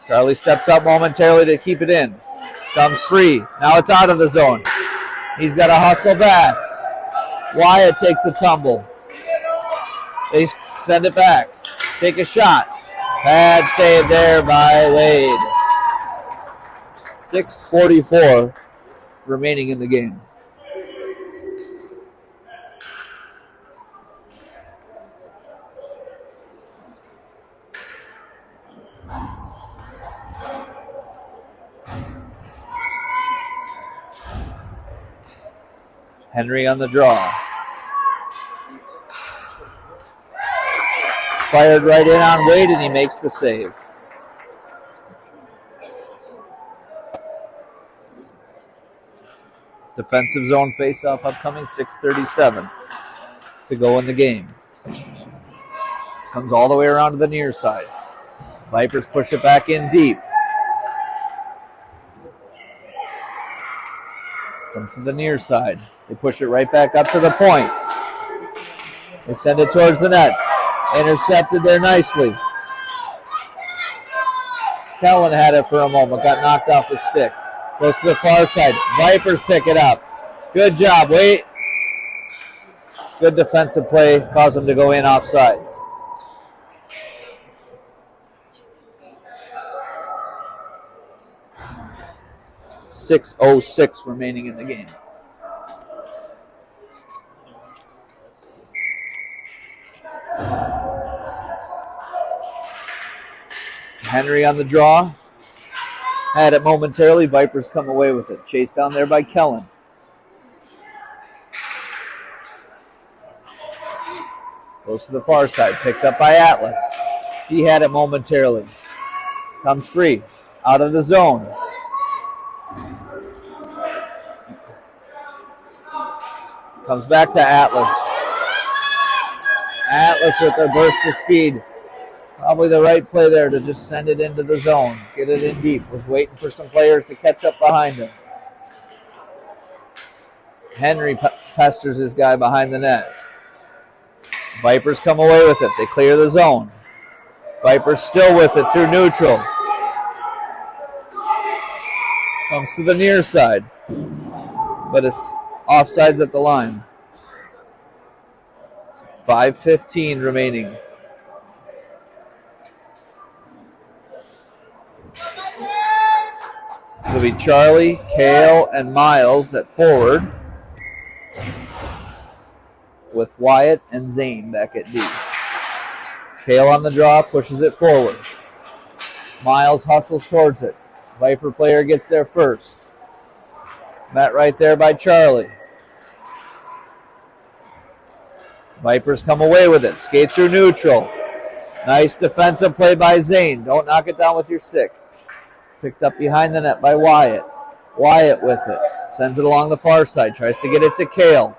Charlie steps up momentarily to keep it in. Comes free. Now it's out of the zone. He's got to hustle back. Wyatt takes a tumble. They send it back. Take a shot. Bad save there by Wade. 6:44 remaining in the game. Henry on the draw. Fired right in on Wade, and he makes the save. Defensive zone faceoff upcoming, 6:37 to go in the game. Comes all the way around to the near side. Vipers push it back in deep. Comes to the near side. They push it right back up to the point. They send it towards the net. Intercepted there nicely. Kellen had it for a moment. Got knocked off his stick. Goes to the far side. Vipers pick it up. Good job. Wait. Good defensive play. Caused them to go in offsides. .606 remaining in the game. Henry on the draw. Had it momentarily. Vipers come away with it. Chased down there by Kellen. Goes to the far side. Picked up by Atlas. He had it momentarily. Comes free. Out of the zone. Comes back to Atlas. Atlas with a burst of speed. Probably the right play there to just send it into the zone. Get it in deep. Was waiting for some players to catch up behind him. Henry pesters his guy behind the net. Vipers come away with it. They clear the zone. Vipers still with it through neutral. Comes to the near side. But it's offsides at the line. 5:15 remaining. It'll be Charlie, Kale, and Miles at forward, with Wyatt and Zane back at D. Kale on the draw, pushes it forward. Miles hustles towards it. Viper player gets there first. Met right there by Charlie. Vipers come away with it. Skate through neutral. Nice defensive play by Zane. Don't knock it down with your stick. Picked up behind the net by Wyatt. Wyatt with it. Sends it along the far side. Tries to get it to Kale.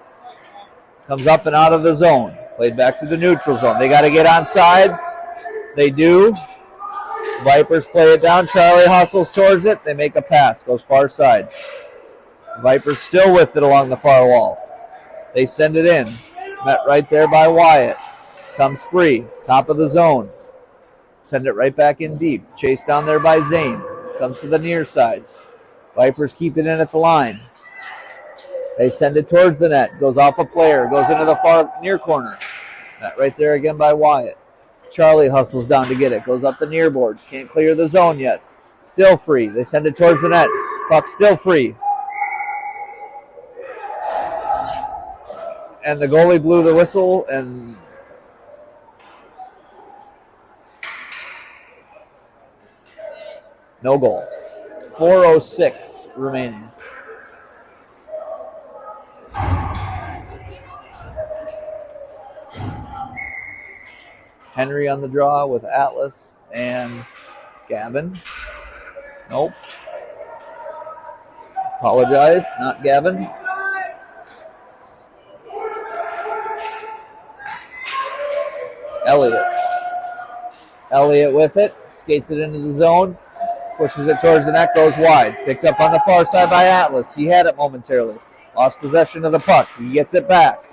Comes up and out of the zone. Played back to the neutral zone. They got to get on sides. They do. Vipers play it down. Charlie hustles towards it. They make a pass. Goes far side. Vipers still with it along the far wall. They send it in. Met right there by Wyatt. Comes free. Top of the zone. Send it right back in deep. Chased down there by Zane. Comes to the near side. Vipers keep it in at the line. They send it towards the net. Goes off a player. Goes into the far near corner. Met right there again by Wyatt. Charlie hustles down to get it. Goes up the near boards. Can't clear the zone yet. Still free. They send it towards the net. Puck still free. And the goalie blew the whistle, and no goal. 4:06 remaining. Henry on the draw with Atlas and Gavin. Nope. Apologize, not Gavin. Elliott with it. Skates it into the zone. Pushes it towards the net. Goes wide. Picked up on the far side by Atlas. He had it momentarily. Lost possession of the puck. He gets it back.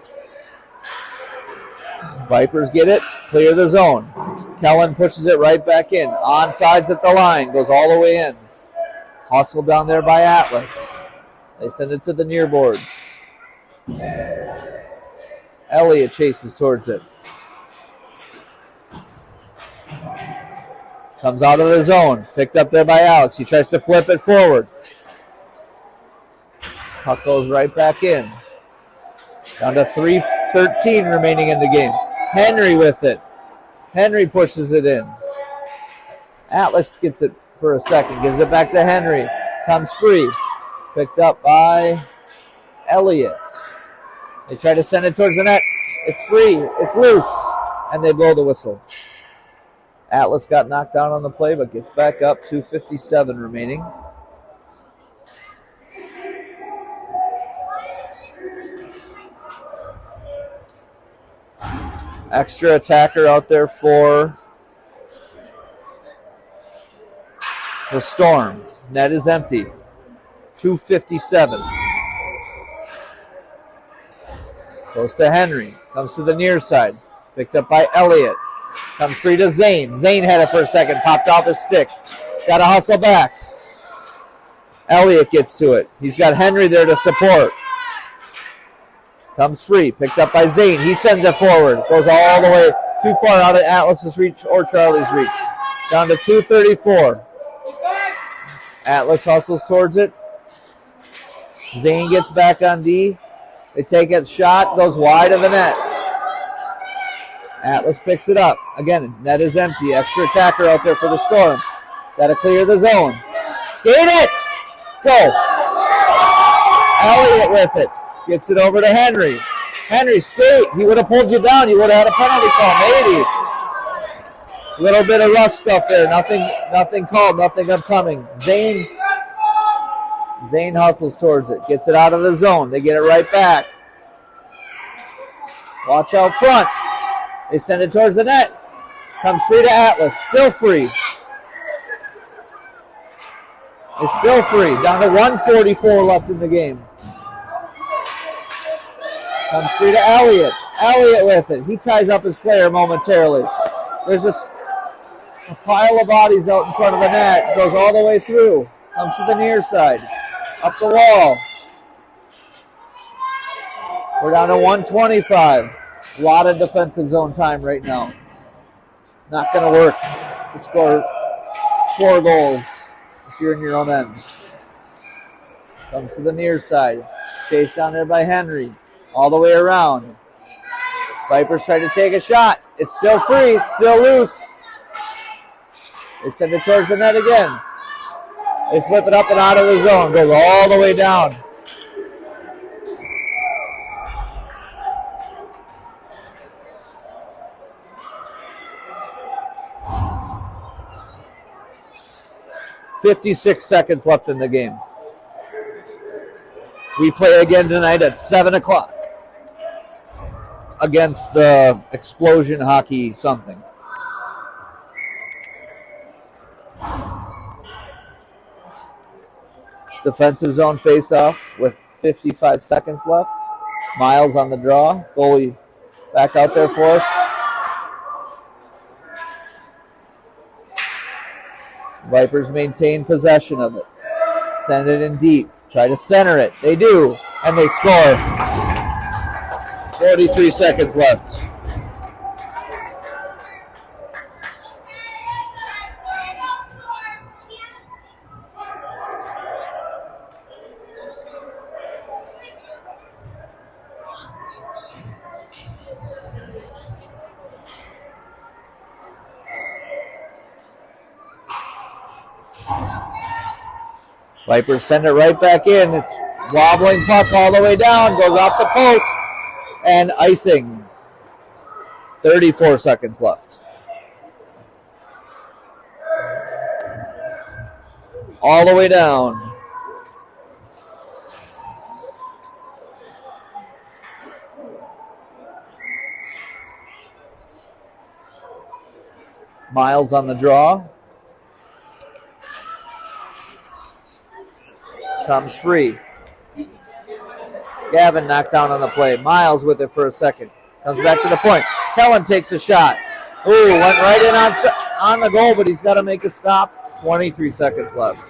Vipers get it. Clear the zone. Kellen pushes it right back in. Onsides at the line. Goes all the way in. Hustle down there by Atlas. They send it to the near boards. Elliott chases towards it. Comes out of the zone. Picked up there by Alex. He tries to flip it forward. Puck goes right back in. Down to 3:13 remaining in the game. Henry with it. Henry pushes it in. Atlas gets it for a second. Gives it back to Henry. Comes free. Picked up by Elliott. They try to send it towards the net. It's free. It's loose. And they blow the whistle. Atlas got knocked down on the play, but gets back up. 2:57 remaining. Extra attacker out there for the Storm. Net is empty. 2:57. Goes to Henry. Comes to the near side. Picked up by Elliott. Comes free to Zane. Zane had it for a second. Popped off his stick. Got to hustle back. Elliott gets to it. He's got Henry there to support. Comes free. Picked up by Zane. He sends it forward. Goes all the way too far out of Atlas's reach or Charlie's reach. Down to 2:34. Atlas hustles towards it. Zane gets back on D. They take a shot. Goes wide of the net. Atlas picks it up. Again, net is empty. Extra attacker out there for the Storm. Got to clear the zone. Skate it! Go! Elliott with it. Gets it over to Henry. Henry, skate. He would have pulled you down. You would have had a penalty call, maybe. A little bit of rough stuff there. Nothing called. Nothing upcoming. Zane hustles towards it. Gets it out of the zone. They get it right back. Watch out front. They send it towards the net. Comes free to Atlas. Still free. It's still free. Down to 1:44 left in the game. Comes free to Elliott. Elliott with it. He ties up his player momentarily. There's a pile of bodies out in front of the net. Goes all the way through. Comes to the near side. Up the wall. We're down to 1:25. A lot of defensive zone time right now. Not going to work to score 4 goals if you're in your own end. Comes to the near side. Chased down there by Henry. All the way around. Vipers try to take a shot. It's still free. It's still loose. They send it towards the net again. They flip it up and out of the zone. Goes all the way down. .56 seconds left in the game. We play again tonight at 7 o'clock against the Explosion Hockey something. Defensive zone face-off with 55 seconds left. Miles on the draw. Goalie back out there for us. Vipers maintain possession of it. Send it in deep. Try to center it. They do. And they score. 43 seconds left. Vipers send it right back in. It's wobbling puck all the way down. Goes off the post. And icing. 34 seconds left. All the way down. Miles on the draw. Comes free. Gavin knocked down on the play. Miles with it for a second. Comes back to the point. Kellen takes a shot. Ooh, went right in on the goal, but he's got to make a stop. 23 seconds left.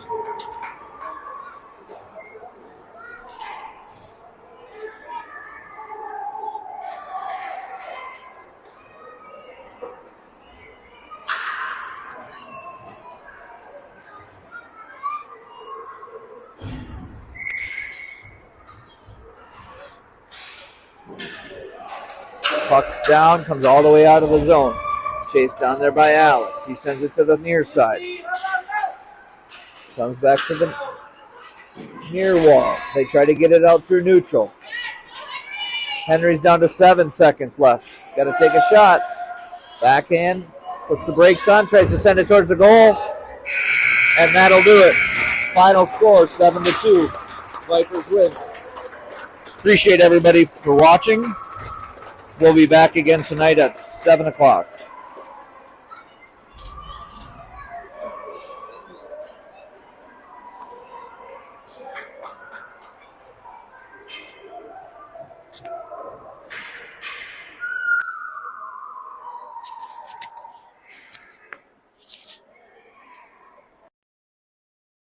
Puck's down, comes all the way out of the zone. Chased down there by Alex. He sends it to the near side. Comes back to the near wall. They try to get it out through neutral. Henry's down to 7 seconds left. Got to take a shot. Backhand. Puts the brakes on. Tries to send it towards the goal. And that'll do it. Final score, 7-2. Vipers win. Appreciate everybody for watching. We'll be back again tonight at 7 o'clock.